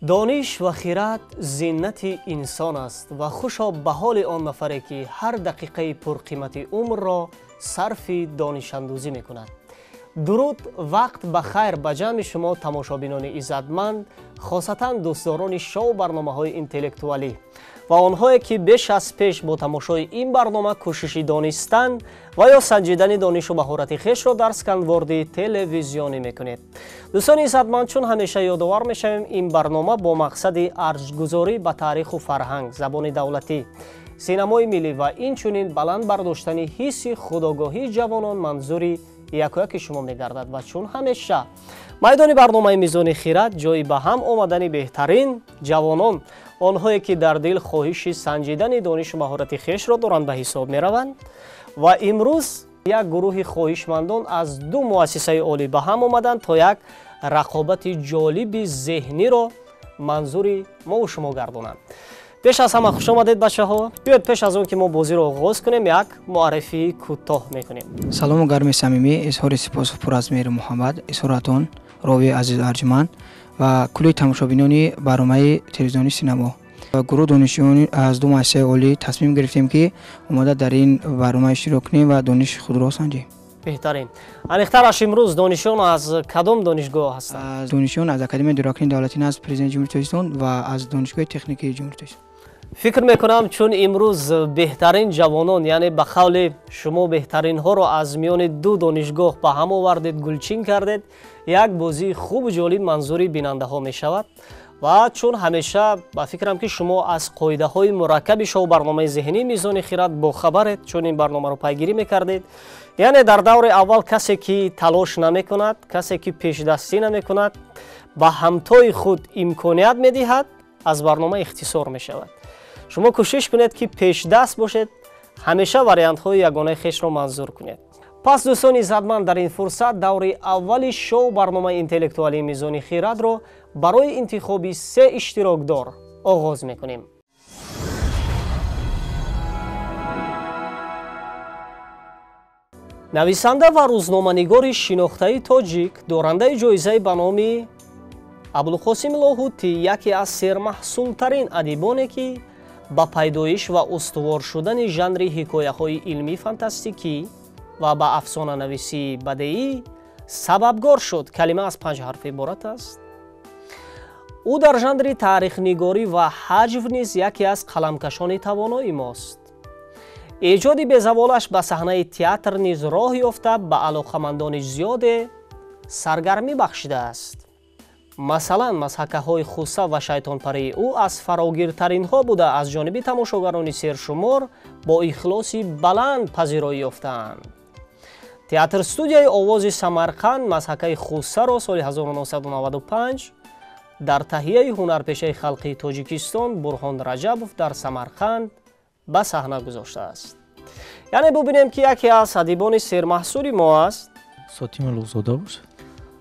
دانش و خیرات زینت انسان است و خوشا به حال آن نفری که هر دقیقه پرقیمت عمر را صرف دانش اندوزی می کند. درود، وقت بخیر به جمع شما تماشابینان عزتمند، خاصتا دوستداران شو برنامه‌های اینتלקטואلی و آنهایی که بیش از پیش با تماشای این برنامه کوششی دانستن و یا سنجیدن دانش و مهارت خویش را در اسکانورد تلویزیونی میکنید. دوستان عزتمند، چون همیشه یادآور میشویم این برنامه با مقصد ارزش‌گذاری به تاریخ و فرهنگ، زبان دولتی، سینمای ملی و اینچنین بلند برداشتن حس خودآگاهی جوانان منظوری یک شما میگردد و چون همیشه میدان برنامه میزان خیرات جای به هم آمدن بهترین جوانان، آنهایی که در دل خواهش سنجیدن دانش و مهارت خویش را دارند به حساب میروند و امروز یک گروه خواهشمندان از دو مؤسسه عالی به هم آمدند تا یک رقابت جالب ذهنی را منظور ما و شما گردانند. پیش از همه خوش آمدید بچه‌ها. بیاید پیش از اون که ما بازی رو آغاز کنیم یک معرفی کوتاه میکنیم. سلام و گرم صمیمی، اظهار سپاس و پر از مهر محمد، اظهاراتون راوی عزیز ارجمند و کلی تماشابینان برنامه تلویزیونی سینما و گروه دانشجویان از دو مؤسسه عالی تصمیم گرفتیم که اومده در این برنامه اشتراک کنیم و دانش خود را سنجیم. بهترین. انیخترش امروز دانشجویان از کدام دانشگاه هستند؟ از دانشجویان از اکادمی دراکین دولتی نزد پرزیدنت جمهوری تاجیکستان و از دانشگاه تکنیکی جمهوری تاجیکستان. فکر میکنم چون امروز بهترین جوانان، یعنی به قول شما بهترین ها را از میان دو دانشگاه به هم آوردید، گلچین کردید، یک بازی خوب و جالب منظوری بیننده ها می شود و چون همیشه با فکرم که شما از قاعده های مرکب شو برنامه ذهنی میزان خیرات با خبرید، چون این برنامه رو پیگیری میکردید، یعنی در دور اول کسی که تلاش نمی کند، کسی که پیش دستی نمی کند، با همتای خود امکانیت میدهد از برنامه اختصار می شود. شما کوشش کنید که پیش دست باشید، همیشه واریانت های یگانه خویش را منظور کنید. پس دوستان عزتمند، در این فرصت دور اول شو برنامه اینتלקטואلی میزان خیرات را برای انتخاب 3 اشتراکدار آغاز میکنیم. نویسنده و روزنامه‌نگار شناخته تاجیک، دارنده جایزه به نام ابوالقاسم لاهوتی، یکی از سرمحصول‌ترین ادیبانی که با پیدایش و استوار شدن ژانر حکایه‌های علمی فانتاستیکی و با افسانه نویسی بدیعی سببگار شد. کلمه از 5 حرف عبارت است. او در ژانر تاریخ نگاری و حجو نیز یکی از قلمکشان توانای ماست. ایجاد بی‌زوالش به صحنه تئاتر نیز راه یافته به علاقه‌مندان زیاد سرگرمی بخشیده است. مثلا مسحکه های خوسه و شیطان پری او از فراگیرترین ها بوده، از جانب تماشاگران سرشمار با اخلاصی بلند پذیرایی یافتند. تئاتر استودیوی آواز سمرقند مسحکه خوسه را سال 1995 در تهیه هنرپیشه خلقی تاجیکستان برهان رجبوف در سمرقند به صحنه گذاشته است. یعنی ببینیم که یکی از ادیبان سرمحصول ما است. ساتی ملوغزاده باشه.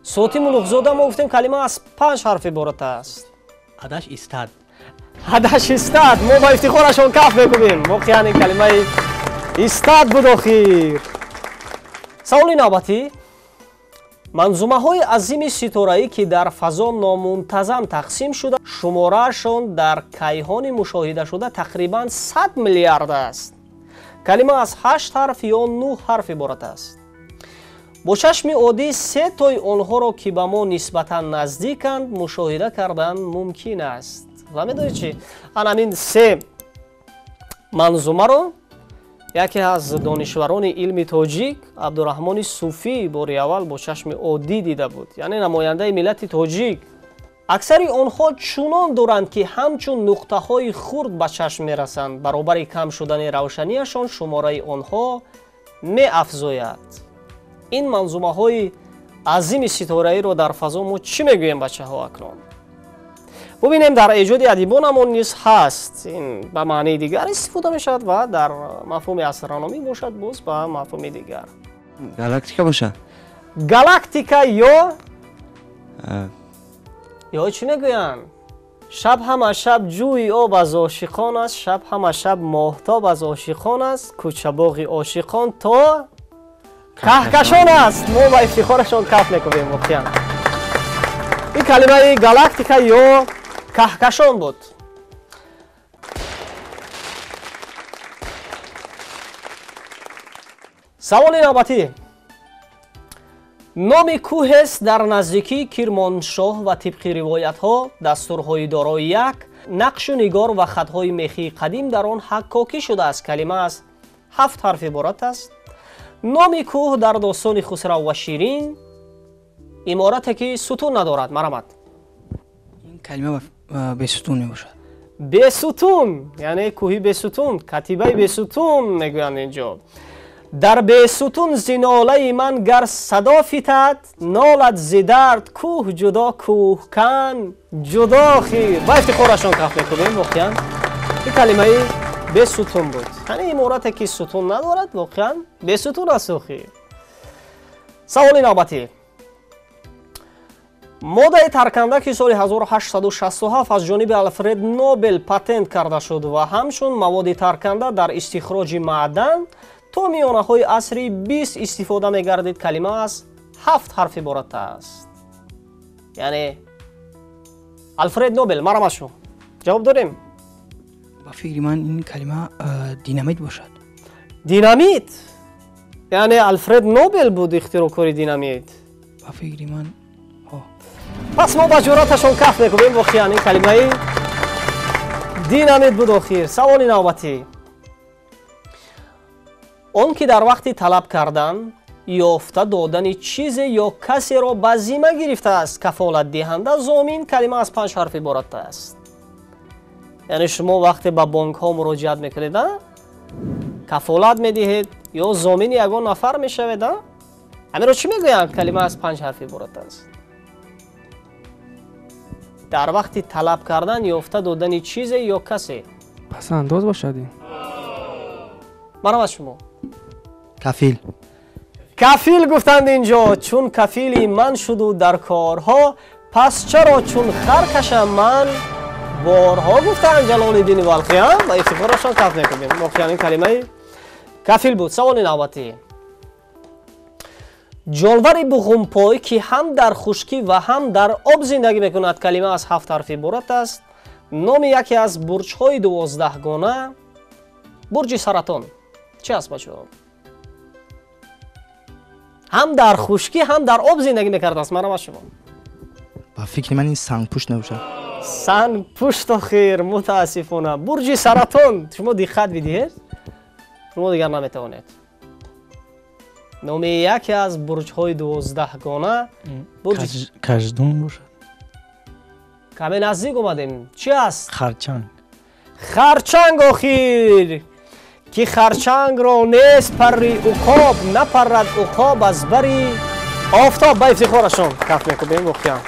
صوتی ملوغزاده ما گفتیم کلمه از 5 حرف عبارت است. هدش استاد. هدش استاد. ما با افتخارشون کف میکنیم. واقعا این کلمه استاد بود آخر. سوال نوبتی، منظومه های عظیم ستاره‌ای که در فضا نامنتظم تقسیم شده، شمارهشان در کیهان مشاهده شده تقریبا 100 میلیارد است. کلمه از 8 حرف یا 9 حرف عبارت است. با چشم عادی 3 تای آنها را که به ما نسبتا نزدیکند مشاهده کردن ممکن است. و می‌دونید چی؟ همین 3 منظومه را یکی از دانشوران علم تاجیک، عبدالرحمن صوفی، باری اول با چشم عادی دیده بود، یعنی نماینده ملت تاجیک. اکثر آنها چنان دارند که همچون نقطه‌های خرد به چشم می‌رسند، برابر کم شدن روشنیشان شماره آنها می‌افزاید. این منظومه های عظیم ستاره‌ای رو در فضا ما چی میگوییم بچه ها اکنون؟ ببینیم در ایجاد ادیبانمون نیز هست. این به معنی دیگر استفاده میشد و در مفهوم استرونومی باشد باز به مفهوم دیگر. گالاکتیکا باشه. گالاکتیکا یا چی میگوین؟ شب همه شب جوی آب از عاشقان است، شب همه شب ماهتاب از عاشقان است، کوچه باغ عاشقان تا کهکشان است. ما با افتخارشان کف میکنیم واقعا. این کلمه گالاکتیکا یا کهکشان بود. سوال نوبتی. نام کوه است در نزدیکی کرمانشاه و طبق روایت ها دستورهای دارای یک نقش و نگار و خطهای میخی قدیم در آن حکاکی شده است. کلمه از 7 حرف عبارت است. نام کوه در داستان خسرو و شیرین عمارتی که ستون ندارد. مرحمت. این کلمه به ستون میباشد. به ستون یعنی کوهی به ستون، کتیبه به ستون میگویند اینجا. در به ستون زناله من گر صدا فتد، نالد ز درد کوه جدا کوه کن جدا خیر. با افتخارشان کف میکنیم. واقعا این کلمه به ستون بود. یعنی عمارتی که ستون ندارد واقعا به ستون است. خیر. سوال نوبتی. ماده ترکنده که سال 1867 از جانب آلفرد نوبل پاتنت کرده شد و همچون مواد ترکنده در استخراج معدن تا میانه های عصری 20 استفاده میگردید. کلمه از 7 حرف عبارت است. یعنی آلفرد نوبل. مرحمت شما. جواب داریم. با فکر من این کلمه دینامیت باشد. دینامیت یعنی آلفرد نوبل بود اختراع کاری دینامیت. با فکر من پس ما با جرأتشون کف میکنیم. واقعا این کلمه دینامیت بود. آخر سوال نوبتی. آن که در وقت طلب کردن یافته دادن چیز یا کسی را به ذمه گرفته است کفالت دهنده ضامن. کلمه از 5 حرف عبارت است. یعنی شما وقتی به بانک ها مراجعت میکنید کفالت میدهید یا ضامن یگان نفر میشوید. همین رو چی میگویند؟ کلمه از 5 حرف عبارت است. در وقت طلب کردن یافته دادن چیز یا کسی. پس انداز باشد. مرحبا شما. کفیل. کفیل گفتند اینجا. چون کفیلی من شد در کارها پس چرا چون خرکشم من بارها گفتند جلال الدین بلخی. و افتخارشان کف میکنیم. واقعا این کلمه کفیل بود. سوال نوبتی. جانور بغمپای که هم در خشکی و هم در آب زندگی میکند. کلمه از 7 حرف عبارت است. نام یکی از برج های 12 گانه برج سرطان چه است بچه ها؟ هم در خشکی هم در آب زندگی میکرده است. مرحبا شما. با فکر من این سنگ پوشت نباشد. سنگ پوشت آخر متاسفانه. برج سرطان شما دقت بدید شما دیگر نمیتوانید. نام یکی از برج های 12 گانه برج کژدم باشد. کمی نزدیک اومدیم. چی است؟ خرچنگ. خرچنگ آخر که خرچنگ را نیست پری عقاب نپرد عقاب از بری آفتاب. با افتخارشان کف میکنیم. واقعا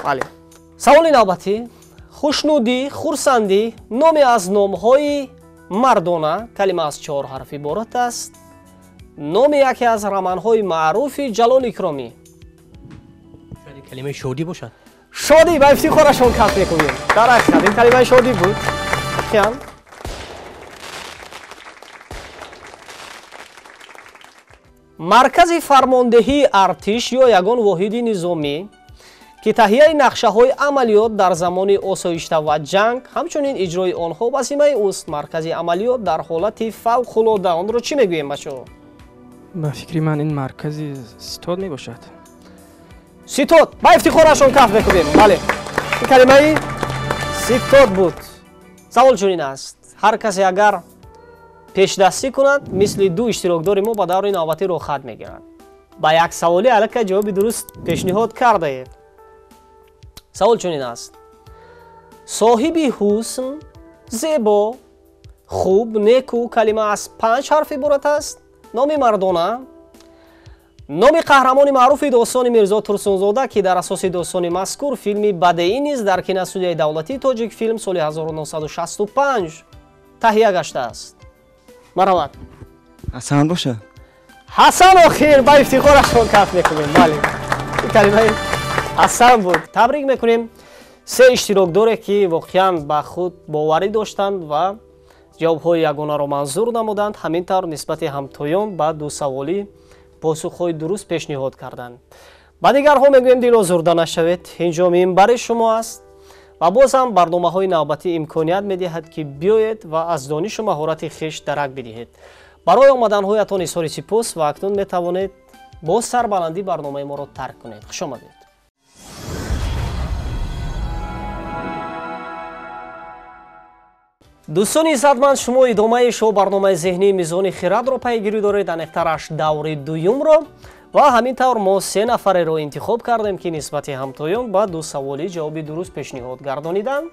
بله. سوال نوبتی. خوشنودی خرسندی نامی از نامهای مردانه. کلمه از 4 حرف عبارت است. نام یکی از رمان‌های معروف جلال اکرامی. شاید کلمه شادی باشد. شادی. با افتخارشان کف میکنیم. درست این کلمه شادی بود. خیام مرکز فرماندهی ارتش یا یگان واحد نظامی که تهیه نقشه های عملیات در زمان آسایشته و جنگ همچنین اجرای آنها وظیفه اوست. مرکز عملیات در حالت فوق العاده آن را چی میگوییم بچه‌ها؟ به فکر من این مرکز ستاد می باشد. ستاد. با افتخارشان کف میکنیم. بله این کلمه ستاد بود. سوال چنین است. هر کسی اگر پیش دستی کند مثل 2 اشتراکدار ما با دور نوبتی رو خط میگیرند. با یک سوالی الک جواب درست پیشنهاد کرده اید. سوال چنین است. صاحب حسن زیبا خوب نیکو کلمه از 5 حرف عبارت است. نام مردانه. نام قهرمان معروف داستان میرزا ترسونزاده که در اساس داستان مذکور فیلم بدیعی نیز در کینوستودیوی دولتی تاجیک فیلم سال 1965 تهیه گشته است. مرحبا. حسن باشه. حسن آخر با افتخارشان کف میکنیم. بله این کلمه حسن بود. تبریک میکنیم 3 اشتراکداری که واقعا به خود باوری داشتند و جواب‌های یگانه را منظور نمودند. همینطور نسبت همتایان به 2 سوالی پاسخ‌های درست پیشنهاد کردند. با دیگرها میگوییم دل آزرده نشوید. اینجا منبر شما است ва боз ҳам барномаҳои навбатӣ имконият медиҳад ки биёед ва аз донишу маҳорати хиш дарак бидиҳед. барои омаданҳоятон изҳори сипос ва акнун метавонед бо сарбаландӣ барномаи моро тарк кунед. хушомадед. дӯстони иззатманд, шумо идомаи шоу барномаи зеҳнии мизони хирадро пайгирӣ доред, аниқтараш даври дуюмро, ва ҳамин тавр мо се нафареро интихоб кардем ки нисбати ҳамтоён ба ду саволӣ ҷавоби дуруст пешниҳод гардониданд.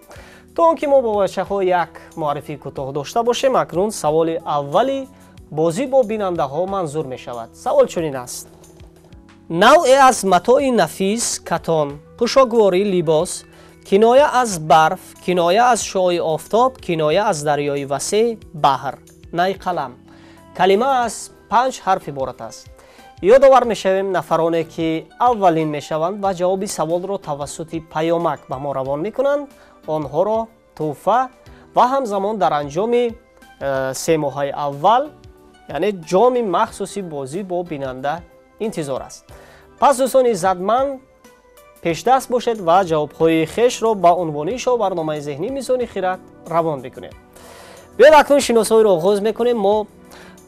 то он ки мо бо бачаҳо як муаррифии кӯтоҳ дошта бошем, акнун саволи аввали бозӣ бо бинандаҳо манзур мешавад. савол чунин аст: навъе аз матои нафис катон, пӯшокворӣ, либос, киноя аз барф, киноя аз шуои офтоб, киноя аз дарёи васеъ, баҳр, най қалам. калима аз 5 ҳарф иборат аст. ёдовар мешавем нафароне ки аввалин мешаванд ва ҷавоби саволро тавассути паёмак ба мо равон мекунанд, онҳоро тӯҳфа ва ҳамзамон дар анҷоми 3 моҳаи аввал, яъне ҷоми махсуси бозӣ бо бинанда интизор аст. пас дӯстони иззатманд, пешдаст бошед ва ҷавобҳои хешро ба унвони шоу барномаи зеҳнии мизони хирад равон бикунед. биёед акнун шиносоиро оғоз мекунем. мо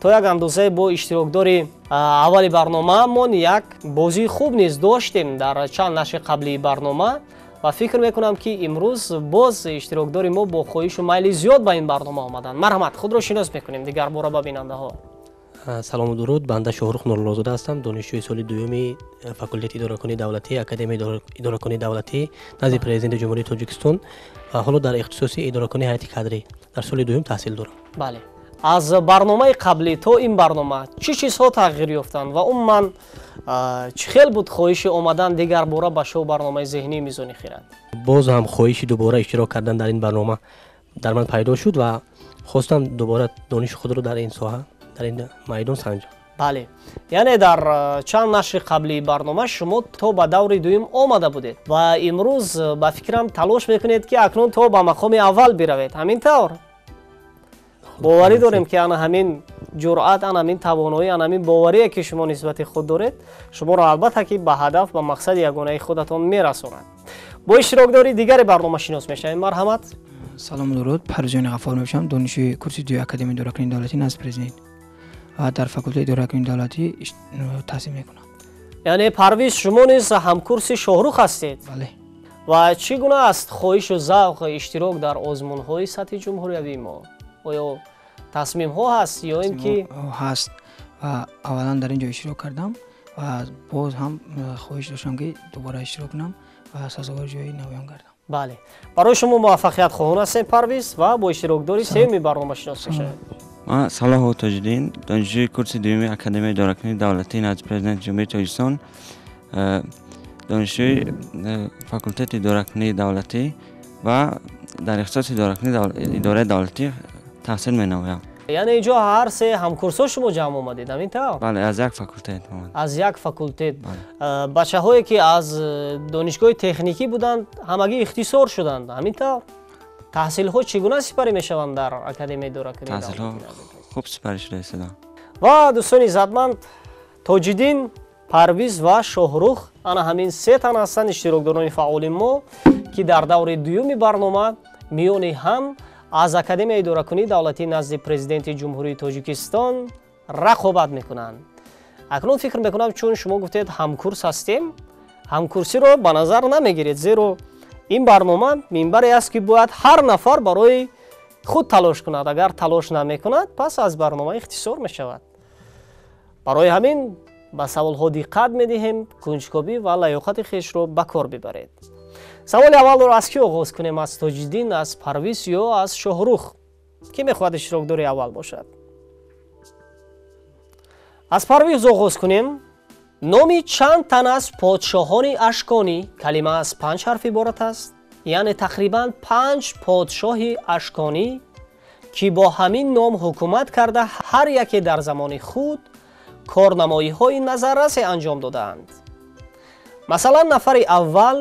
то як андозае бо иштирокдори аввали барномаамон як бозии хуб низ доштем дар чанд нашри қаблии барнома ва фикр мекунам ки имрӯз боз иштирокдори мо бо хоҳишу майли зиёд ба ин барнома омаданд. марҳамат, худро шинос мекунем дигар бора ба бинандаҳо. салому дуруд, банда Шоҳрух Нурлозода ҳастам, донишҷӯи соли дуюми факултети идоракунии давлатӣ, академияи идоракунии давлатӣ назди президенти ҷумҳурии Тоҷикистон ва ҳоло дар ихтисоси идоракунии ҳайати кадрӣ дар соли дуюм таҳсил дорам. бале, аз барномаи қаблӣ то ин барнома чӣ чизҳо тағйир ёфтанд ва умуман чӣ хел буд хоҳиши омадан дигар бора ба шоу барномаи зеҳнии мизони хирад? боз ҳам хоҳиши дубора иштирок кардан дар ин барнома дар ман пайдо шуд ва хостам дубора дониши худро дар ин соҳа, дар ин майдон санҷам. бале, яъне дар чанд нашри қаблии барнома шумо то ба даври дуюм омада будед ва имрӯз ба фикрам талош мекунед ки акнун то ба мақоми аввал биравед. ҳамин тавр боварӣ дорем ки ана ҳамин ҷуръат, ана ҳамин тавоноӣ, ана ҳамин боварие ки шумо нисбати худ доред, шуморо албатта ки ба ҳадаф, ба мақсади ягонаи худатон мерасонад. бо иштирокдори дигари барнома шинос мешавем. марҳамат. салому дуруд, Парвизҷони Ғаффор мебошам, донишҷӯи курси 2 академияи идоракунии давлатӣ назди президент ва дар факултаи идоракунии давлатӣ таҳсил мекунам. яъне Парвиз, шумо низ ҳамкурси Шоҳрух ҳастед? бале. ва чӣ гуна аст хоҳишу завқ иштирок дар озмунҳои сатҳи ҷумҳуриявии мо? оё тасмимҳо ҳаст ё ин ки ҳаст ва аввалан дар ин ҷо иштирок кардам ва боз ҳам хоҳиш доштам ки дубора иштирок кунам ва сазовори ҷои навоён гардам. бале, барои шумо муваффақиятхоҳон ҳастем Парвиз ва бо иштирокдори сеюми барнома шинос мешавед. ман Салоҳ Тоҷиддин, донишҷӯи курси дуюми академияи идоракунии давлатӣ назди президенти ҷумҳурии Тоҷикистон, донишҷӯи факултети идоракунии давлатӣ ва дар ихтисоси идораи давлатӣ таҳсил менамоям. яъне инҷо ҳар се ҳамкурсо шумо ҷамъ омадед, ҳамин тавр? бале, аз як факултет омад. аз як факултет. бачаҳое ки аз донишгоҳи техникӣ буданд, ҳамагӣ ихтисор шуданд, ҳамин тавр? таҳсилҳо чӣ гуна сипарӣ мешаванд дар академияи идоракунии давлатӣ? таҳсилҳо хуб сипарӣ шуда истоданд. ва дӯстони иззатманд, Тоҷиддин, Парвиз ва Шоҳрух, ана ҳамин се тан ҳастанд иштирокдорони фаъоли мо ки дар даври дуюми барнома миёни ҳам аз академияи идоракунии давлатӣ назди президенти ҷумҳурии Тоҷикистон рақобат мекунанд. акнун фикр мекунам чун шумо гуфтед ҳамкурс ҳастем, ҳамкурсиро ба назар намегиред, зеро ин барнома минбаре аст ки бояд ҳар нафар барои худ талош кунад. агар талош намекунад, пас аз барнома ихтисор мешавад. барои ҳамин ба саволҳо диққат медиҳем, кунҷкобӣ ва лаёқати хешро ба кор бибаред. саволи аввалро аз кӣ оғоз кунем? аз Тоҷиддин, аз Парвиз ё аз Шоҳрух? кӣ мехоҳад иштирокдори аввал бошад? аз Парвиз оғоз кунем. номи чанд тан аз подшоҳони ашконӣ, калима аз 5 ҳарф иборат аст, яъне тақрибан 5 подшоҳи ашконӣ ки бо ҳамин ном ҳукумат карда ҳар яке дар замони худ корнамоиҳои назаррасе анҷом додаанд. масалан, нафари аввал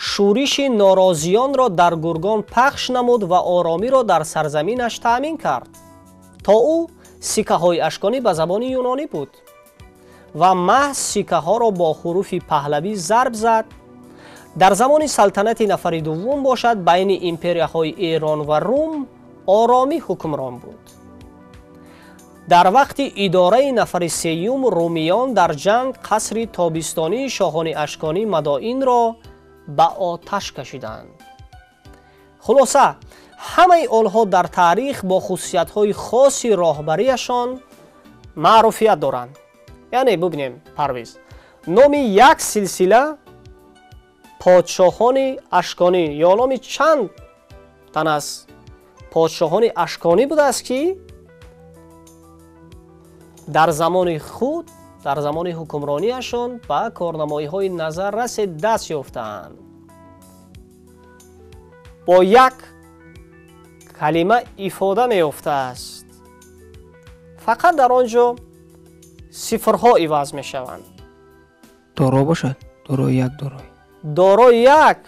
шӯриши норозиёнро дар Гургон пахш намуд ва оромиро дар сарзаминаш таъмин кард. то ӯ сикаҳои ашконӣ ба забони юнонӣ буд ва маҳз сикаҳоро бо ҳуруфи паҳлавӣ зарб зад дар замони салтанати нафари дуввум бошад байни империяҳои Эрон ва Рум оромӣ ҳукмрон буд. дар вақти идораи нафари сеюм румиён дар ҷанг қасри тобистонии шоҳони ашконӣ Мадоинро ба оташ кашиданд. хулоса ҳамаи онҳо дар таърих бо хусусиятҳои хоси роҳбарияшон маъруфият доранд. яъне бубинем Парвиз, номи як силсила подшоҳони ашконӣ ё номи чанд тан аз подшоҳони ашконӣ будааст ки дар замони худ дар замони ҳукмронияшон ба корнамоиҳои назаррасе даст ёфтаанд. бо як калима ифода меёфтааст. фақат дар он ҷо сифрҳо иваз мешаванд. доро бошад. дорои як дорои. доро як.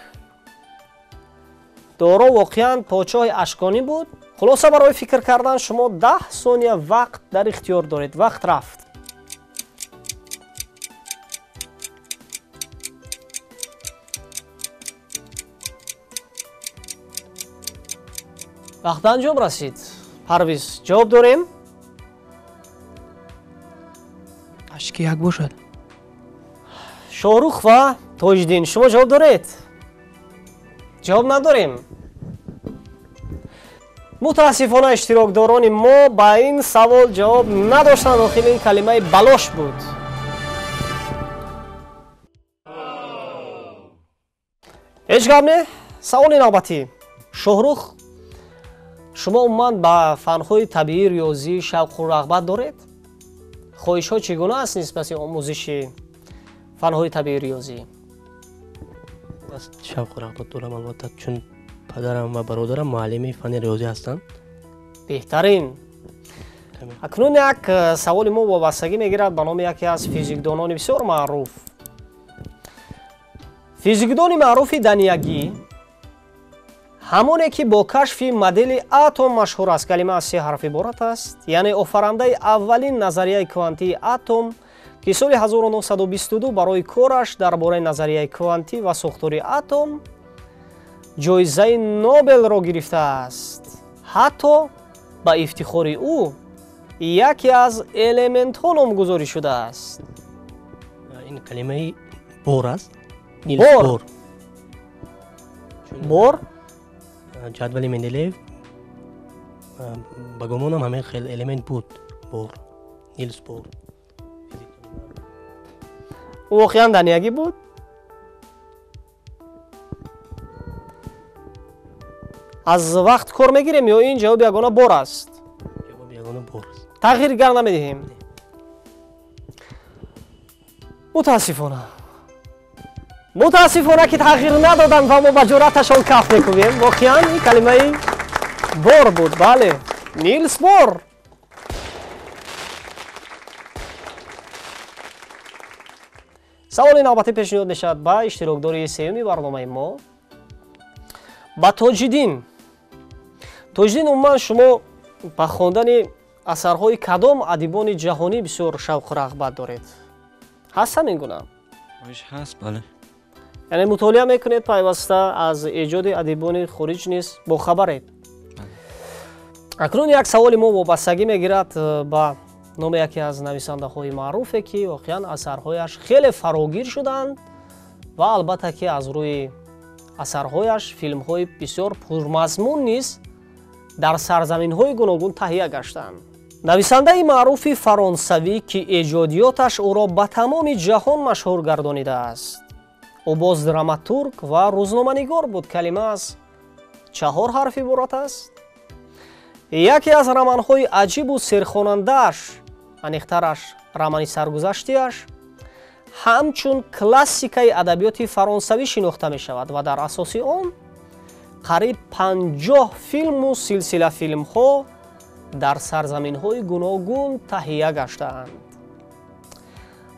доро воқеан подшоҳи ашконӣ буд. хулоса барои фикр кардан шумо 10 сония вақт дар ихтиёр доред. вақт рафт. вақт ба анҷом расид. Парвиз, ҷавоб дорем? ашки як бошад. шоҳрух ва Тоҷдин, шумо ҷавоб доред? ҷавоб надорем. мутаассифона иштирокдорони мо ба ин савол ҷавоб надоштанд. охир ин калимаи балош буд. ҳеҷ гап не. саволи навбатӣ. шоҳрух, шумо умуман ба фанҳои табиӣ, риёзӣ шавқу рағбат доред? хоҳишҳо чӣ гуна аст нисбати омӯзиши фанҳои табиӣ, риёзӣ? шавқу рағбат дорам албатта, чун падарам ва бародарам муаллими фани риёзӣ ҳастанд. беҳтарин. акнун як саволи мо вобастагӣ мегирад ба номи яке аз физикдонони бисёр маъруф. физикдони маъруфи даниягӣ ҳамоне ки бо кашфи модели атом машҳур аст. калима аз 3 ҳарф иборат аст. яъне офарандаи аввалин назарияи квантии атом ки соли 1922 барои кораш дар бораи назарияи квантӣ ва сохтори атом ҷоизаи Нобелро гирифтааст. ҳатто ба ифтихори ӯ яке аз элементҳо номгузорӣ шудааст. ин калимаи бор аст. Бор. бор ҷадвали Менделеев ба гумонам ҳамин хел элемент буд. бор. Нилс Бор. воқеан даниягӣ буд? аз вақт кор мегирем ё ин ҷавоби ягона бор аст? ҷавоби ягона бор аст. тағйир гар намедиҳем. мутаассифона ки тағйир надоданд ва мо ба ҷуръаташон каф мекунем. воқеан ин калимаи бор буд. бале, Нилс Бор. саволи навбатӣ пешниҳод мешавад ба иштирокдори сеюми барномаи мо, ба Тоҷиддин. Тоҷиддин, умуман шумо ба хондани асарҳои кадом адибони ҷаҳонӣ бисёр шавқу рағбат доред? ҳаст ҳамин гуна? ҳаст, бале. яъне мутолиа мекунед пайваста аз эҷоди адибони хориҷ низ бохабаред? акнун як саволи мо вобастагӣ мегирад ба номи яке аз нависандаҳои маъруфе ки воқеан асарҳояш хеле фарогир шуданд ва албатта ки аз рӯи асарҳояш филмҳои бисёр пурмазмун низ дар сарзаминҳои гуногун таҳия гаштанд. нависандаи маъруфи фаронсавӣ ки эҷодиёташ ӯро ба тамоми ҷаҳон машҳур гардонидааст. ӯ боз драматург ва рӯзноманигор буд. калима аз 4 ҳарф иборат аст. яке аз романҳои аҷибу серхонандааш, аниқтараш романи саргузаштиаш, ҳамчун классикаи адабиёти фаронсавӣ шинохта мешавад ва дар асоси он қариб 50 филму силсила филмҳо дар сарзаминҳои гуногун таҳия гаштаанд.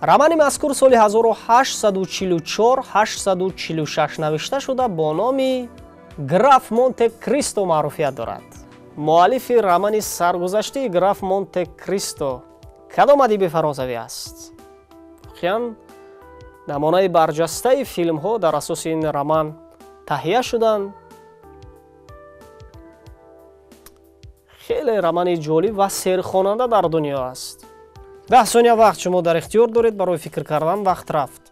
романи мазкур соли 1844-846 навишта шуда бо номи Граф Монте Кристо маъруфият дорад. муаллифи романи саргузаштии Граф Монте Кристо кадом адиби фаронсавӣ аст? воқеан намунаи барҷастаи филмҳо дар асоси ин роман таҳия шуданд. хеле романи ҷолиб ва серхонанда дар дунё аст. 10 сония вақт шумо дар ихтиёр доред барои фикр кардан. вақт рафт.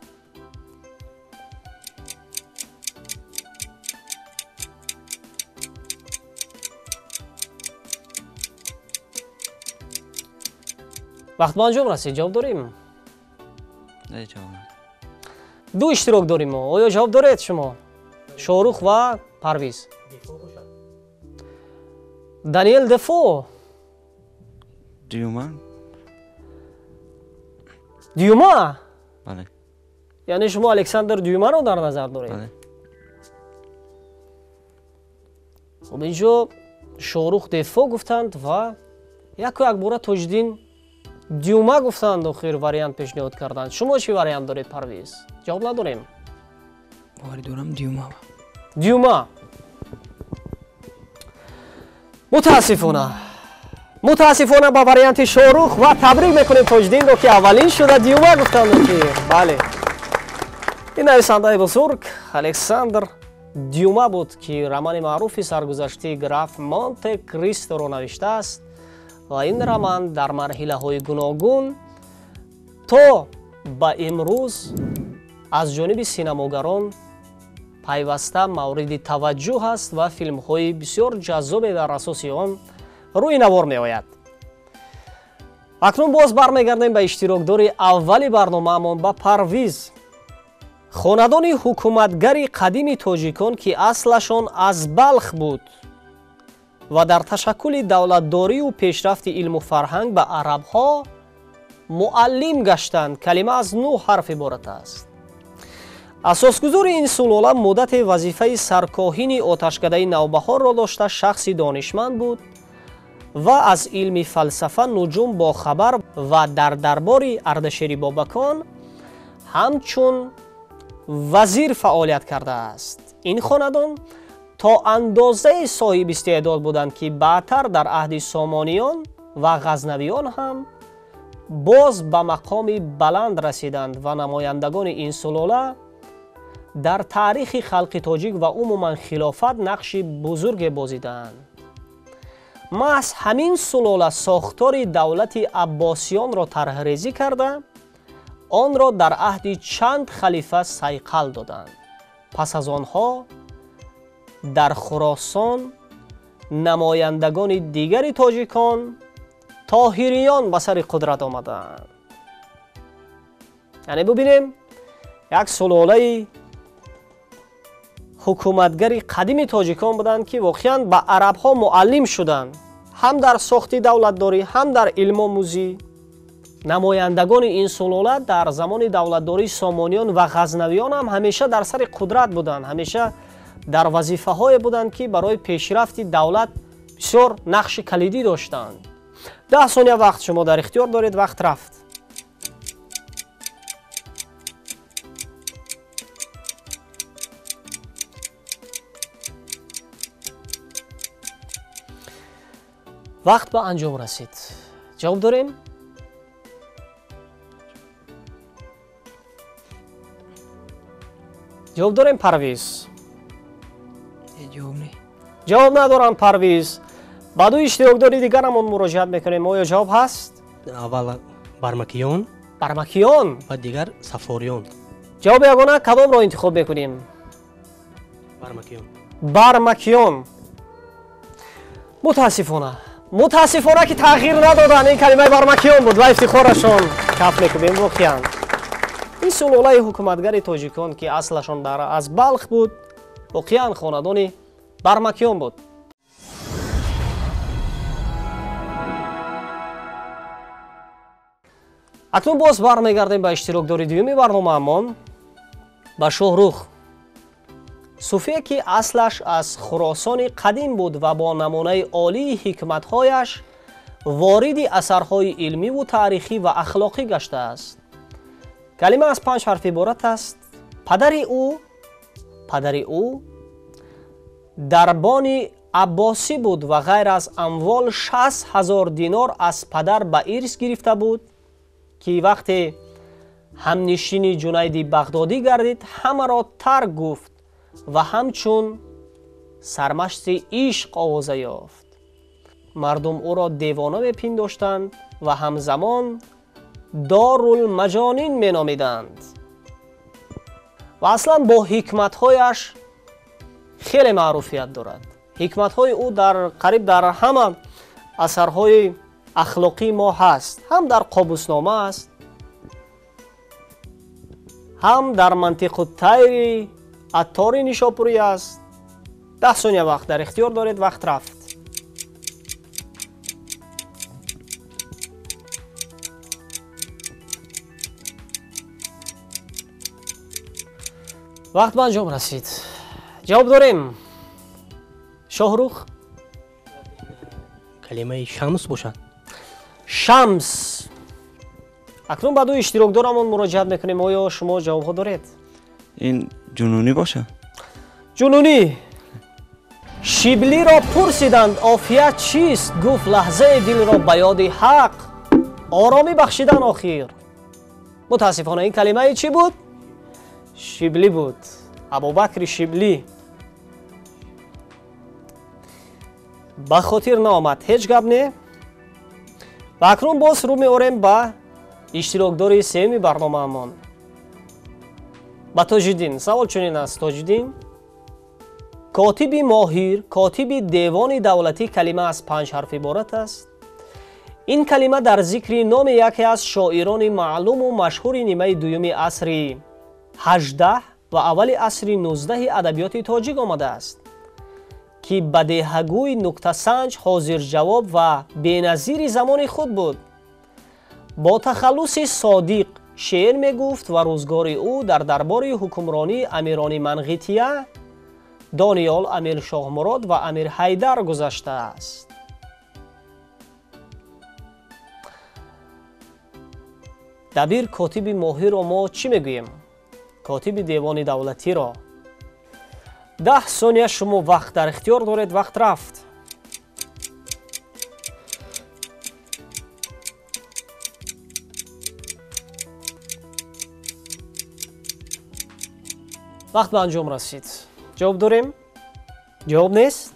вақт ба анҷом расид. ҷавоб дорем? ду иштирок дорем мо. оё ҷавоб доред шумо? Шоҳрух ва Парвиз. Даниэл Дефо. Дюма? Дюма? Бале. яъне шумо Александр Дюмаро дар назар доред? Бале. хуб инҷо Шоҳрух Дефо гуфтанд ва як бора Тоҷиддин Дюма гуфтанд. охир вариант пешниҳод карданд. шумо чӣ вариант доред Парвиз? ҷавоб надорем. боварӣ дорам Дюма. Дюма. мутаассифона ба варианти Шоҳрух ва табрик мекунем Тоҷиддинро ки аввалин шуда Дюма гуфтанд. бале, ин нависандаи бузург Александр Дюма буд ки романи маъруфи саргузаштии граф Монте Кристоро навиштааст ва ин роман дар марҳилаҳои гуногун то ба имрӯз аз ҷониби синамогарон пайваста мавриди таваҷҷӯҳ аст ва филмҳои бисёр ҷаззобе дар асоси он рӯи навор меояд. акнун боз бармегардем ба иштирокдори аввали барномаамон ба Парвиз. хонадони ҳукуматгари қадими тоҷикон ки аслашон аз Балх буд ва дар ташаккули давлатдорию пешрафти илму фарҳанг ба арабҳо муаллим гаштанд. калима аз 9 ҳарф иборат аст. асосгузори ин сулола муддати вазифаи саркоҳини оташкадаи навбаҳорро дошта шахси донишманд буд ва аз илми фалсафа нуҷум бохабар ва дар дарбори Ардашери Бобакон ҳамчун вазир фаъолият кардааст. ин хонадон то андозае соҳиб истеъдод буданд ки баъдтар дар аҳди Сомониён ва ғазнавиён ҳам боз ба мақоми баланд расиданд ва намояндагони ин сулола дар таърихи халқи тоҷик ва умуман хилофат нақши бузурге бозидаанд. маҳз ҳамин сулола сохтори давлати Аббосиёнро тарҳрезӣ карда онро дар аҳди чанд халифа сайқал доданд. пас аз онҳо дар Хӯросон намояндагони дигари тоҷикон тоҳириён ба сари қудрат омаданд. яъне бубинем як сулолаи ҳукуматгари қадими тоҷикон буданд ки воқеан ба арабҳо муаллим шуданд, ҳам дар сохти давлатдорӣ, ҳам дар илмомӯзӣ. намояндагони ин сулола дар замони давлатдории Сомониён ва ғазнавиён ҳам ҳамеша дар сари қудрат буданд, ҳамеша дар вазифаҳое буданд ки барои пешрафти давлат бисёр нақши калидӣ доштанд. 10 сония вақт шумо дар ихтиёр доред. вақт рафт. вақт ба анҷом расид. ҷавоб дорем? ҷавоб дорем Парвиз? ҷавоб надорам Парвиз. ба ду иштирокдори дигарамон муроҷиат мекунем. оё ҷавоб ҳаст? аввал Бармакиён. Бармакиён ва дигар Сафориён. ҷавоби ягона кадомро интихоб мекунем? Бармакиён. Бармакиён. мутаассифона ки тағйир надоданд. ин калимаи Бармакиён буд ва ифтихорашон каф мекунем. воқеан ин сулолаи ҳукуматгари тоҷикон ки аслашон аз Балх буд, воқеан хонадони Бармакиён буд. акнун боз бармегардем ба иштирокдори дуюми барномаамон, ба Шоҳрух. суфие ки аслаш аз Хӯросони қадим буд ва бо намунаи олии ҳикматҳояш вориди асарҳои илмиву таърихӣ ва ахлоқӣ гаштааст. калима аз 5 ҳарф иборат аст. падари ӯ дарбони Аббосӣ буд ва ғайр аз амвол 60,000 динор аз падар ба ирс гирифта буд ки вақте همنشینی جنید بغدادی گردید، همه را ترک گفت و همچون سرمشق عشق آوازه یافت. مردم او را دیوانه میپنداشتند و همزمان دارالمجانین مینامیدند و اصلا با حکمت‌هایش خیلی معروفیت دارد. حکمت‌های او قریب در همه اثرهای اخلاقی ما هست، هم در قابوسنامه است، هم در منطق الطیر عطار نیشاپوری است. 10 ثانیه وقت در اختیار دارید. وقت رفت. وقت به انجام رسید. جواب داریم. شاهروخ کلمه شمس باشد. شمس. اکنون به دو اشتراکدارمون مراجعت میکنیم. آیا شما جواب ها دارید؟ این جنونی باشه. جنونی. شیبلی را پرسیدند عافیت چیست؟ گفت لحظه دل را به یاد حق آرامی بخشیدن. آخر متاسفانه این کلمه چی بود؟ شیبلی بود. ابوبکر شیبلی. به خاطر نامد هیچ گپ نه. و اکنون باز رو میاریم به اشتراکداری سومی برنامه‌مان. با تاج‌الدین. سوال چنین است. تاج‌الدین کاتب ماهر، کاتب دیوان دولتی کلمه از 5 حرف عبارت است. این کلمه در ذکر نام یکی از شاعران معلوم و مشهور نیمه دوم عصر 18 و اول عصر 19 ادبیات تاجیک آمده است که بدیهگوی، نکته سنج، حاضر جواب و بی‌نظیر زمان خود بود. با تخلص صادق شعر می گفت و روزگار او در دربار حکمرانی امیران منقیتیه، دانیال، امیر شاه مراد و امیر حیدر گذشته است. دبیر کاتب ماهر را ما چی میگوییم؟ کاتب دیوان دولتی را. 10 ثانیه شما وقت در اختیار دارید. وقت رفت. وقت به انجام رسید. جواب داریم؟ جواب نیست؟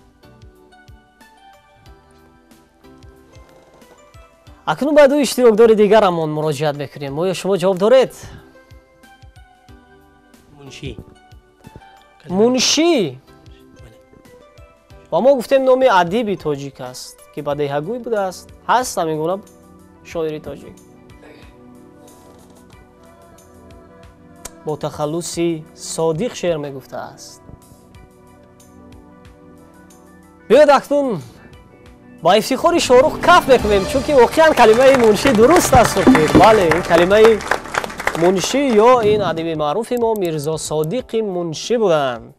اکنون به دو اشتراکدار دیگرمان مراجعت میکنیم. آیا شما جواب دارید؟ منشی. منشی. و ما گفتیم نام ادیب تاجیک است که بدیهگوی بوده است. هست همین گونه شاعری تاجیک. با تخلصی صادق شعر میگفته است. بیاید اکنون با افتخار شاهروخ کف میکنیم، چون که واقعا کلمه منشی درست است. بله، این کلمه منشی یا این ادیب معروف ما میرزا صادق منشی بودند.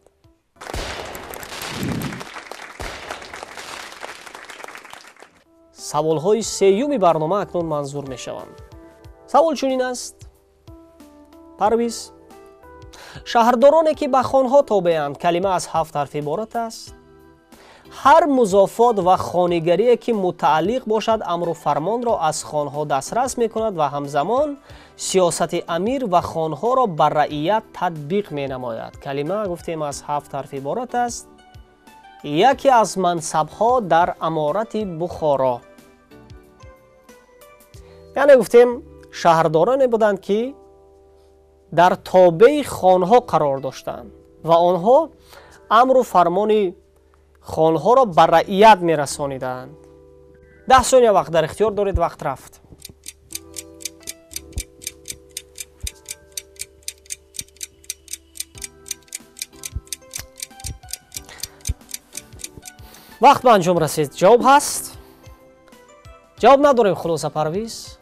سوال های سیومی برنامه اکنون منظور می شوند. سوال چنین است. پرویز، شهردارانی که به خانها تابعند کلمه از 7 حرف عبارت است. هر مضافات و خانگری که متعلق باشد امر و فرمان را از خانها دسترس می کند و همزمان سیاست امیر و خانها را بر رعیت تطبیق می نماید. کلمه گفتیم از 7 حرف عبارت است. یکی از منصبها در امارت بخارا. یعنی گفتیم شهردارانی بودند که در تابع خانها قرار داشتند و آنها امر و فرمان خانها را بر رعیت می رسانیدند. 10 ثانیه وقت در اختیار دارید. وقت رفت. وقت به انجام رسید. جواب هست؟ جواب نداریم. خلاصه پرویز،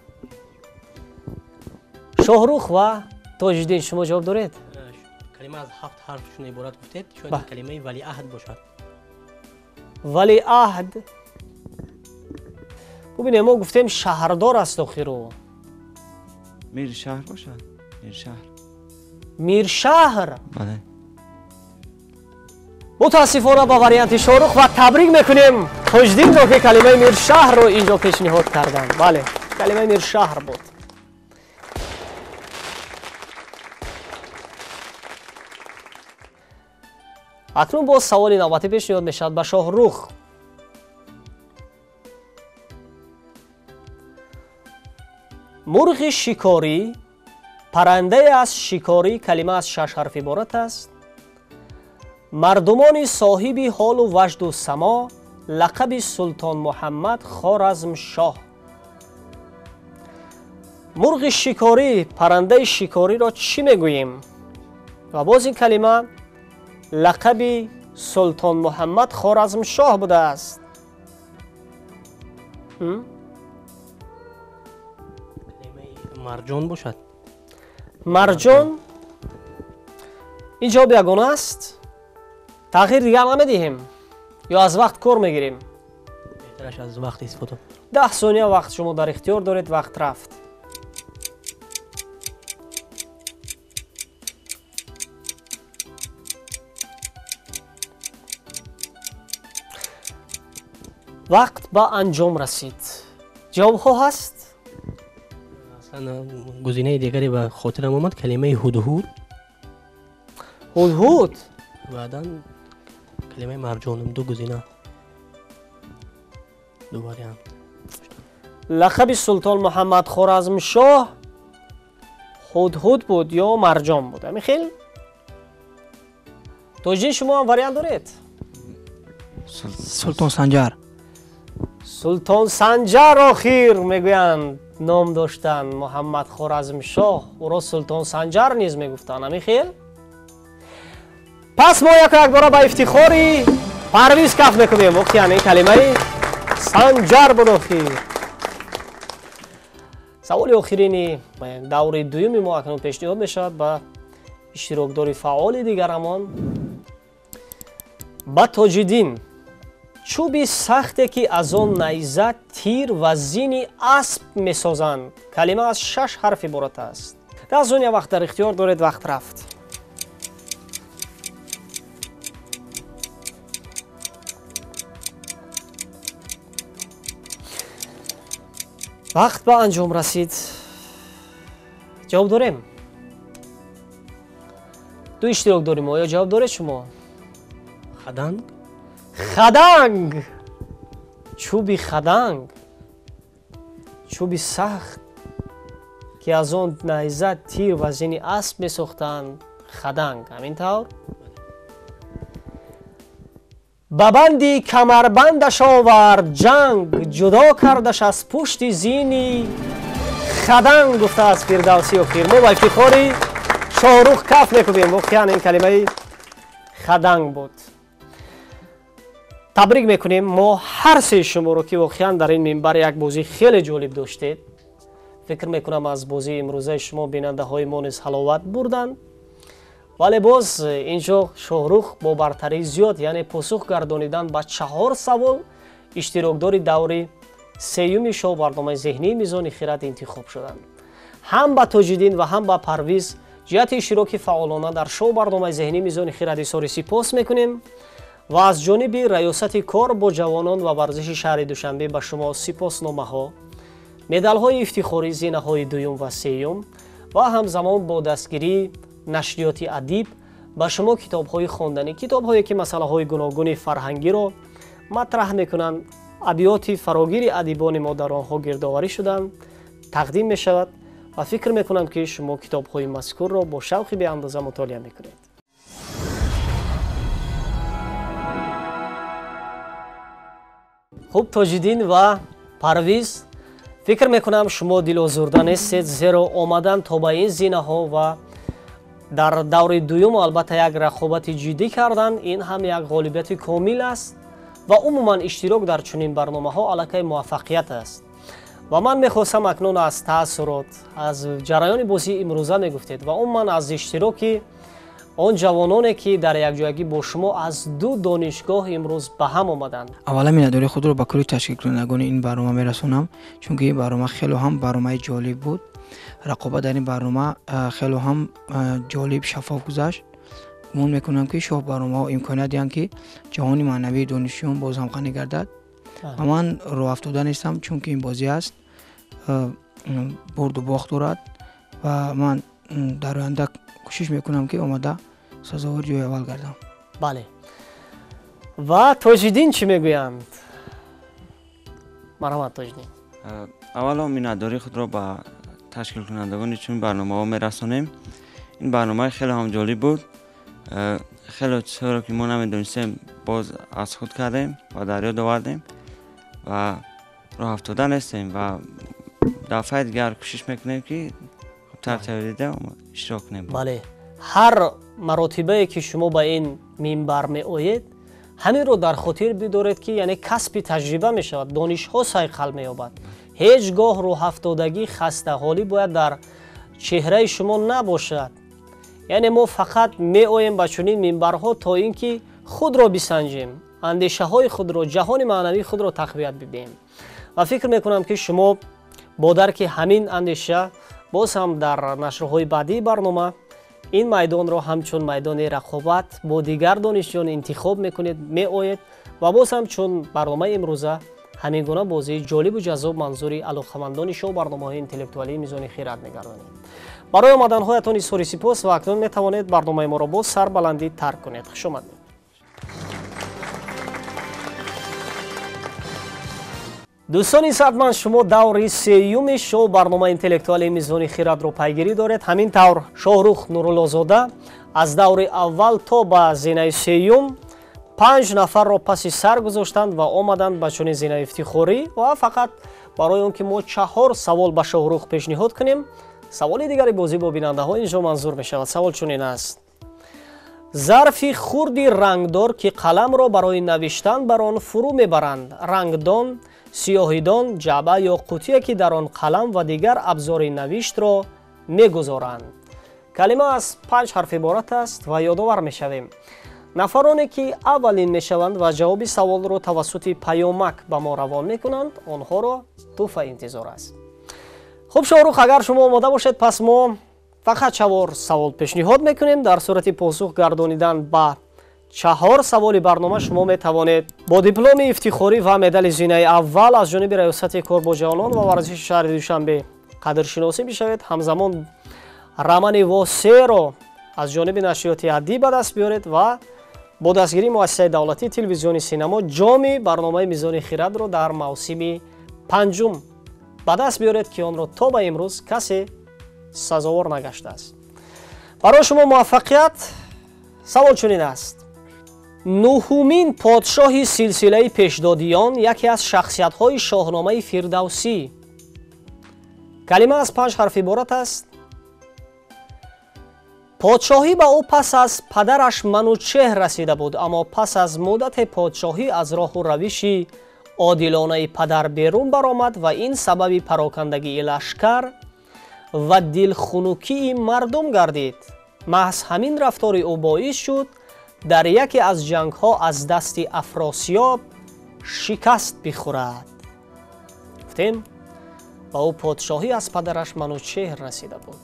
شاهروخ و تاج‌الدین شما جواب دارید؟ کلمه از 7 حرفشون عبارت گفتید. شاید کلمه ولیعهد باشد. ولیعهد. ببینید ما گفتیم شهردار است. آخرو میر شهر باشد. میر شهر. میر شهر. بله. متاسفانه با وریانت شاهروخ و تبریک میکنیم تاج‌الدین را که کلمه میر شهر رو اینجا پیشنهاد کردند. بله، کلمه میر شهر بود. اکنون باز سوال نوبتی پیشنهاد میشد به شاهرخ. مرغ شکاری پرنده از شکاری کلمه از 6 حرف عبارت است. مردمان صاحب حال و وجد و سما لقب سلطان محمد خوارزم شاه. مرغ شکاری پرنده شکاری را چی میگوییم؟ و باز این کلمه لقب سلطان محمد خوارزم شاه بوده است. مرجان باشد. مرجان این جواب یگانه است. تغییر دیگر نمیدهیم یا از وقت کار میگیریم؟ بهترش از وقت استفاده. 10 ثانیه وقت شما در اختیار دارید. وقت رفت. وقت به انجام رسید. جواب ها هست؟ اصلا گزینه دیگری به خاطرم اومد کلمه هدهد. هدهد. بعدا کلمه مرجان. دو گزینه دوباره هم لقب سلطان محمد خوارزم شاه هدهد بود یا مرجان بود؟ همین خیلی توجیه شما هم وریانت دارید. سلطان سنجر. سلطان سنجر آخر میگویند نام داشتن محمد خوارزم شاه، او را سلطان سنجر نیز میگفتن. همین خیلی. پس ما یک بار با افتخاری پرویز کف میکنیم. وقتی این کلمه سنجر بود آخر. سوال آخرین دور دوم ما اکنون پیشنهاد میشد به اشتراکدار فعال دیگرمان. با تاج‌الدین چوبی سخته که از آن نیزه تیر و زین اسب میسازند کلمه از 6 حرف عبارت است. 10 ثانیه وقت در اختیار دارید. وقت رفت. وقت به انجام رسید. جواب داریم؟ دو اشتراک داریم ما. یا جواب دارید شما؟ خدنگ. خدنگ. چوبی خدنگ، چوبی سخت که از آن نیزه تیر و زین اسب میساختند خدنگ. همین طور ببندی کمربندش آورد جنگ جدا کردش از پشت زینی خدنگ گفته از فردوسی آخر. ما با افتخاری شاهرخ کف میکنیم. واقعا این کلمه خدنگ بود. تبریک میکنیم ما هر سه شما رو که واقعا در این منبر یک بازی خیلی جالب داشتید. فکر میکنم از بازی امروزه شما بیننده های ما نیز حلاوت بردن. ولی باز اینجا شاهرخ با برتری زیاد یعنی پاسخ گردانیدن با 4 سوال اشتراکدار دوره سیوم شو برنامه ذهنی میزان خرد انتخاب شدند. هم با تاج‌الدین و هم با پرویز جهت اشتراک فعالانه در شو برنامه ذهنی میزان خرد ساری سپاس میکنیم و از جانب ریاست کار با جوانان و ورزش شهر دوشنبه به شما سپاسنامه ها، مدال های افتخاری، زینه های دوم و سیوم و همزمان با دستگیری نشریات ادیب به شما کتاب های خواندنی، کتاب هایی که مسئله های گوناگون فرهنگی را مطرح میکنند، ابیات فراگیر ادیبان ما در آنها گردآوری شدند تقدیم می شود و فکر میکنم که شما کتاب های مذکور را با شوق به اندازه مطالعه میکنید. خوب تاج‌الدین و پرویز فکر میکنم شما دل آزرده نیستید زیرا آمدن تا به این زینه ها و در دور دوم البته یک رقابت جدی کردن این هم یک غالبیت کامل است و عموما اشتراک در چنین برنامه ها علاقه موفقیت است و من میخواستم اکنون از تاثیرات از جریان بازی امروزه میگفتید و عموما از اشتراک آن جوانانی که در یک جایگی با شما از 2 دانشگاه امروز به هم آمدند. اولا مینداری خود رو به کل تشکیل کنندگان این برنامه میرسونم چون که این برنامه خیلی هم برنامه جالب بود. رقابت در این برنامه خیلی هم جالب شفاف گذشت. گمان میکنم که شاه برنامه ها امکانیت دیدن که جهانی معنوی دانشجویان باز هم غنی گردد و من رو افتاده نیستم چون که این بازی است برد و باخت دارد و من در آینده کوشش میکنم که آمده سزاوار جای اول گردم. بله و تاجدین چی میگویند؟ مرحبا تاجدین. اولا میناداری خود را به تشکیل کنندگان چون برنامه ها میرسانیم. این برنامه خیلی هم جالب بود. خیلی چیزها که ما نمیدونستیم باز از خود کردیم و در یاد آوردیم و راه افتاده نیستیم و دفعه دیگر کوشش میکنیم که خوبتر دیده اشتراک کنیم. بله، هر مراتبه که شما به این منبر می آیید همین رو در خاطر بدارید که یعنی کسب تجربه می شود، دانش ها صیقل می یابد. هیچگاه راه افتادگی خسته حالی باید در چهره شما نباشد. یعنی ما فقط می آییم به چنین منبرها تا اینکه خود را بسنجیم، اندیشه های خود را، جهان معنوی خود را تقویت بدهیم. و فکر میکنم که شما با درک همین اندیشه باز هم در نشرهای بعدی برنامه این میدان را همچون میدان رقابت با دیگر دانشجویان انتخاب میکنید، می آیید و باز هم چون برنامه امروزه همین گونه بازی جالب و جذاب منظوری علاقمندان شما برنامه‌های اینتלקتوالی میزان خیرات نگردانید. برای آمدن هایتان ایسوری سپاس و اکنون می توانید برنامه ما را با سربلندی ترک کنید. خوش آمدید. دوستان صدمن، شما دوری سیوم شو برنامه اینتלקتوالی میزان خیرات را پیگیری دارید. همین طور شاهرخ نورالله‌زاده از دور اول تا به زینه سیوم 5 نفر را پس سر گذاشتند و آمدند به چنین زینه افتخاری و فقط برای اون که ما 4 سوال به شاهرخ پیشنهاد کنیم. سوال دیگری بازی با بیننده ها اینجا منظور می شود. سوال چنین است: ظرفی خردی رنگدار که قلم را برای نوشتن بر آن فرو میبرند، رنگدان، سیاهیدان، جعبه یا قوطی که در آن قلم و دیگر ابزار نوشت را میگذارند. کلمه از 5 حرف عبارت است و یادآور میشویم نفرانی که اولین میشوند و جواب سوال را توسط پیامک به ما روان میکنند آنها را تحفه انتظار است. خب شاهرخ، اگر شما آماده باشید پس ما فقط 4 سوال پیشنهاد میکنیم. در صورت پاسخ گردانیدن به 4 سوال برنامه شما می توانید با دیپلم افتخاری و مدال زینه اول از جانب ریاست کار با جوانان و ورزش شهر دوشنبه قدرشناسی بشوید. همزمان رمن واسه را از جانب نشریات عادی به دست بیارید و با دستگیری مؤسسه دولتی تلویزیون سینما جام برنامه میزان خیرات را در موسم 5 به دست بیارید که آن را تا به امروز کسی سزاوار نگشته است. برای شما موفقیت. سوال چنین است: 9مین پادشاه سلسله پیشدادیان یکی از شخصیت‌های شاهنامه فردوسی. کلمه از 5 حرف عبارت است. پادشاهی به او پس از پدرش منوچهر رسیده بود، اما پس از مدت پادشاهی از راه و روش عادلانه پدر بیرون برآمد و این سبب پراکندگی لشکر و دلخنکی مردم گردید. محض همین رفتار او باعث شد در یکی از جنگ ها از دست افراسیاب شکست بخورد. گفتیم و او پادشاهی از پدرش منوچهر رسیده بود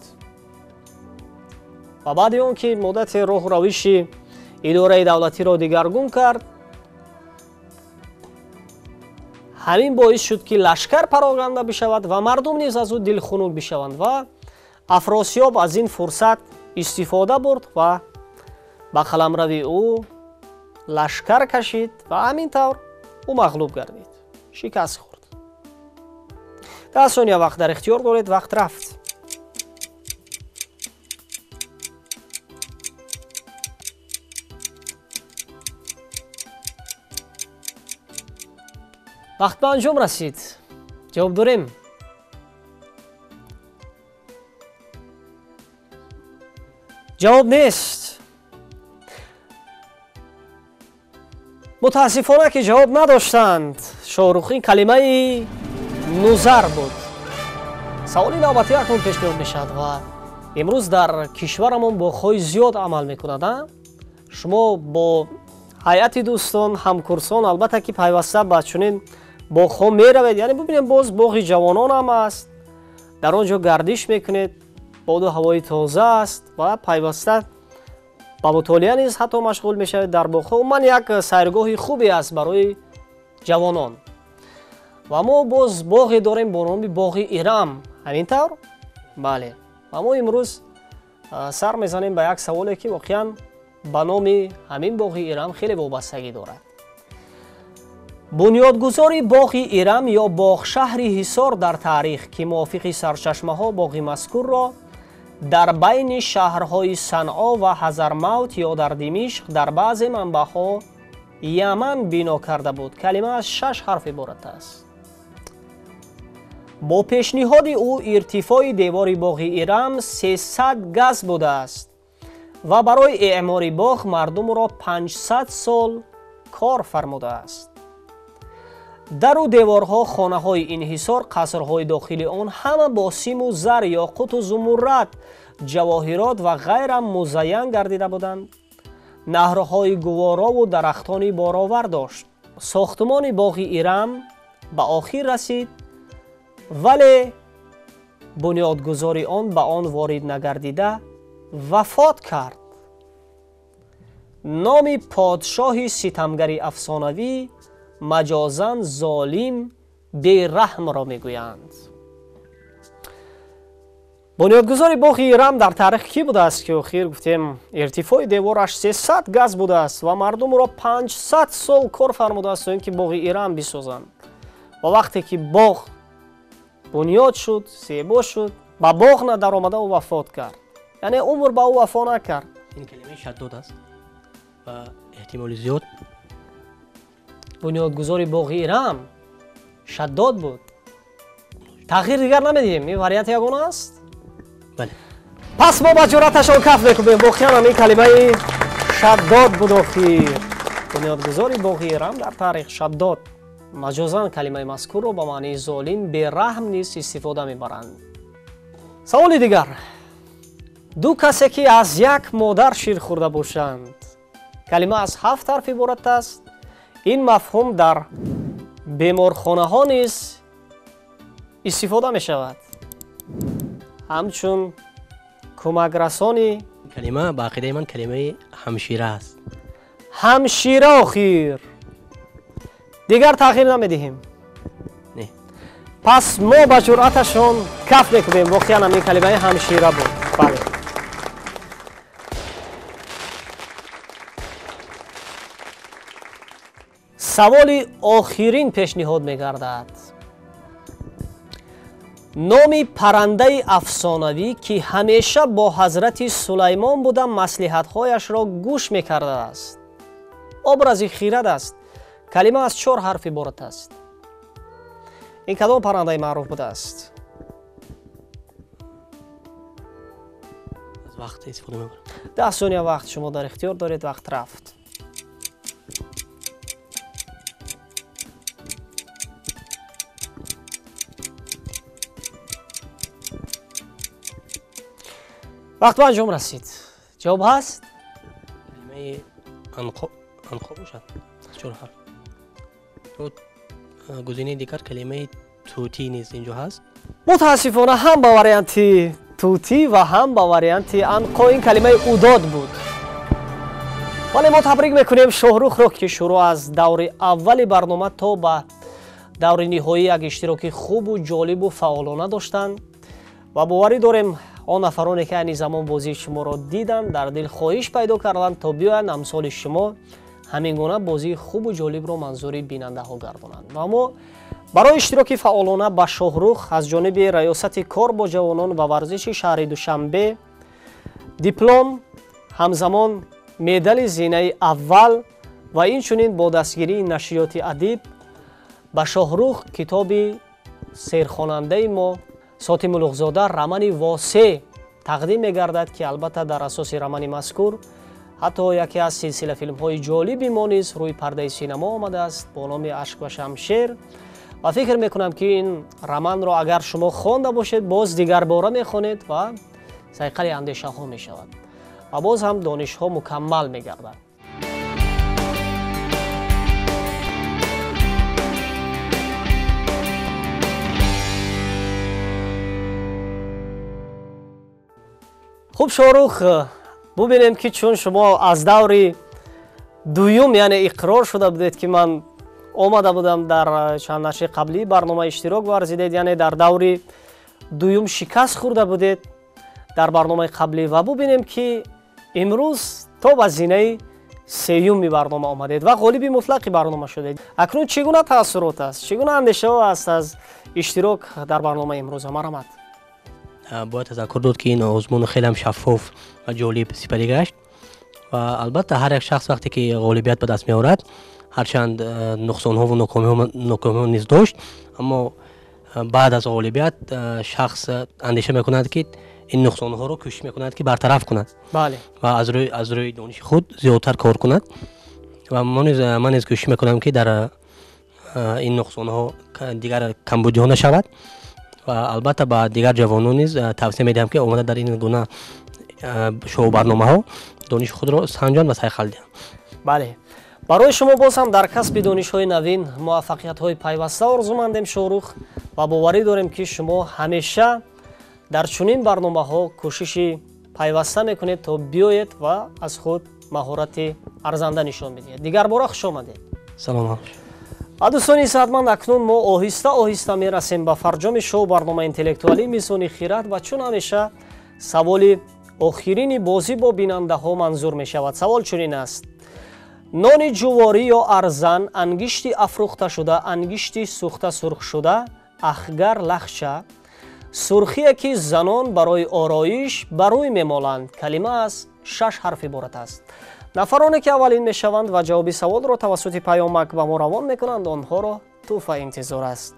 و بعد اون که مدت راه و روش اداره دولتی را دگرگون کرد، همین باعث شد که لشکر پراکنده بشود و مردم نیز از او دلخنک بشوند و افراسیاب از این فرصت استفاده برد و به قلمروی او لشکر کشید و همین طور او مغلوب گردید، شکست خورد. 10 ثانیه وقت در اختیار دارید. وقت رفت. وقت به انجام رسید. جواب داریم؟ جواب نیست. متاسفانه که جواب نداشتند. شاهرخ، این کلمه نوذر بود. سوالی نوبتی اکنون پیشنهاد میشد و امروز در کشورمون باغ‌های زیاد عمل میکند. شما با هیئت دوستان، همکورسان البته که پیوسته به چنین باغ‌ها میروید، یعنی ببینید باز باغ جوانان هم است، در آنجا گردش میکنید، باد و هوای تازه است و پیوسته با مطالعه نیز حتی مشغول میشوید در باغ‌ها. من یک سیرگاه خوبی است برای جوانان و ما باز باغی داریم با نام باغ ارم. همینطور؟ بله. و ما امروز سر میزنیم به یک سوالی که واقعا به نام همین باغ ارم خیلی وابستگی دارد. бунёдгузори боғи Ирам ё боғшаҳри Ҳисор дар таърих, ки мувофиқи сарчашмаҳо боғи мазкурро дар байни шаҳрҳои Санъо ва Ҳазармавт ё дар Димишқ дар баъзе манбаъҳо Яман бино карда буд. Калима аз 6 ҳарф иборат аст. бо пешниҳоди ӯ иртифои девори боғи Ирам 300 газ будааст ва барои эъмори боғ мардумро 500 сол кор фармудааст. дару деворҳо, хонаҳои инҳисор, қасрҳои дохили он ҳама бо симу зар, ёқуту зумуррат, ҷавоҳирот ва ғайра музайян гардида буданд. наҳрҳои гуворову дарахтони боровар дошт. сохтмони боғи Ирам ба охир расид, вале бунёдгузори он ба он ворид нагардида вафот кард. номи подшоҳи ситамгари афсонавӣ маҷозан золим бераҳмро мегӯянд. бунёдгузори боғи Ирам дар таърих кӣ будааст, ки охир гуфтем иртифои девораш 300 газ будааст ва мардумро 500 сол кор фармудааст то ин ки боғи Ирам бисозанд. ва вақте ки боғ бунёд шуд, зебо шуд, ба боғ надаромада ӯ вафот кард. яъне умр ба ӯ вафо накард. ин калимаи шаддод аст ва эҳтимоли зиёд бунёдгузори боғи Ирам шаддод буд. тағйир дигар намедиҳем, ин варианти ягона аст. бале. пас мо ба ҷуръаташон каф мекунем. воқеан ҳам ин калимаи шаддод буд охир. бунёдгузори боғи Ирам дар таърих шаддод. маҷозан калимаи мазкурро ба маънии золим бераҳм низ истифода мебаранд. саволи дигар. ду касе ки аз як модар шир хӯрда бошанд. калима аз 7 ҳарф иборат аст. ин мафҳум дар беморхонаҳо низ истифода мешавад. ҳамчун кӯмакрасони калима ба ақидаи ман калимаи ҳамшира аст. ҳамшира охир. дигар тағйир намедиҳем. не. пас мо ба ҷуръаташон каф мекунем. воқеан ҳам ин калимаи ҳамшира буд. бале. саволи охирин пешниҳод мегардад. номи паррандаи афсонавӣ ки ҳамеша бо ҳазрати Сулаймон буда маслиҳатҳояшро гӯш мекардааст. образи хирад аст. калима аз 4 ҳарф иборат аст. ин кадом паррандаи маъруф будааст? аз вақт истифода мебарам. 10 сония вақт шумо дар ихтиёр доред. вақт рафт. вақт ба анҷом расид. ҷавоб ҳаст? калимаи анқо бошад. 4 ҳарф. гузини дигар калимаи тӯтӣ низ инҷо ҳаст. мутаассифона ҳам ба варианти тӯтӣ ва ҳам ба варианти анқо ин калимаи удод буд. вале мо табрик мекунем Шоҳрухро, ки шуруъ аз даври аввали барнома то ба даври ниҳоӣ як иштироки хубу ҷолибу фаъолона доштанд ва боварӣ дорем он нафароне ки айни замон бозии шуморо диданд дар дил хоҳиш пайдо карданд то биёянд амсоли шумо ҳамин гуна бозии хубу ҷолибро манзури бинандаҳо гардонанд. ва мо барои иштироки фаъолона ба Шоҳрух аз ҷониби раёсати кор бо ҷавонон ва варзиши шаҳри Душанбе диплом, ҳамзамон медали зинаи аввал ва инчунин бо дастгирии нашриёти адиб ба Шоҳрух китоби серхонандаи мо Сотимуллухзода рамани восе тақдим мегардад, ки албатта дар асоси рамани мазкур ҳатто яке аз силсила филмҳои ҷолиби мо низ рӯи пардаи синамо омадааст бо номи ашк ва шамшер. ва фикр мекунам ки ин романро агар шумо хонда бошед боз дигар бора мехонед ва сайқали андешаҳо мешавад ва боз ҳам донишҳо мукаммал мегардад. хуб Шоҳрух, бубинем ки чун шумо аз даври дуюм яъне иқрор шуда будед ки ман омада будам дар чанд нашри қаблии барнома иштирок варзидед, яъне дар даври дуюм шикаст хӯрда будед дар барномаи қаблӣ ва бубинем ки имрӯз то ба зинаи سیومی برنامه آمدید و غالب مطلق برنامه شدید. اکنون چگونه تاثیرات است؟ چگونه اندیشه ها است از اشتراک در برنامه امروز؟ مرحمت. باید تذکر داد که این آزمون خیلی هم شفاف و جالب سپری گشت و البته هر یک شخص وقتی که غالبیت به دست می آورد هرچند نقصان ها و ناکامی ها نیز داشت، اما بعد از غالبیت شخص اندیشه میکند که این نقصان ها رو کوشش میکند که برطرف کند. بله. و از روی دانش خود زیادتر کار کند و من نیز کوشش میکنم که در این نقصان ها دیگر کمبودی ها نشود و البته با دیگر جوانان نیز توصیه میدهم که اومده در این گونه شو برنامه ها دانش خود را سنجان و سعی دهند. بله. برای شما باز هم در کسب دانش های نوین موفقیت های پیوسته آرزومندیم شاهرخ و باوری داریم که شما همیشه در چنین برنامه ها کوشش پیوسته میکنید تا بیایید و از خود مهارت ارزنده نشان بدهید. دیگر بار خوش آمدید. سلام. دوستان صحتمند، اکنون ما آهسته آهسته میرسیم به فرجام شو برنامه اینتלקتوالی میزان خیرات و چون همیشه سوال آخرین بازی با بیننده ها منظور می شود. سوال چنین است: نان جواری یا ارزن، انگشتی افروخته شده، انگشتی سوخته سرخ شده، اخگر لخچه، سرخی که زنان برای آرایش بروی میمالند. کلمه از 6 حرف عبارت است. نفرانی که اولین میشوند و جواب سوال را توسط پیامک به ما روان میکنند آنها را تحفه انتظار است.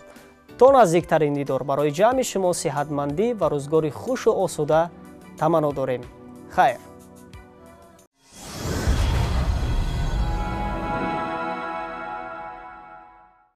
تا نزدیکترین دیدار برای جمع شما صحتمندی و روزگاری خوش و آسوده تمنا داریم. خیر.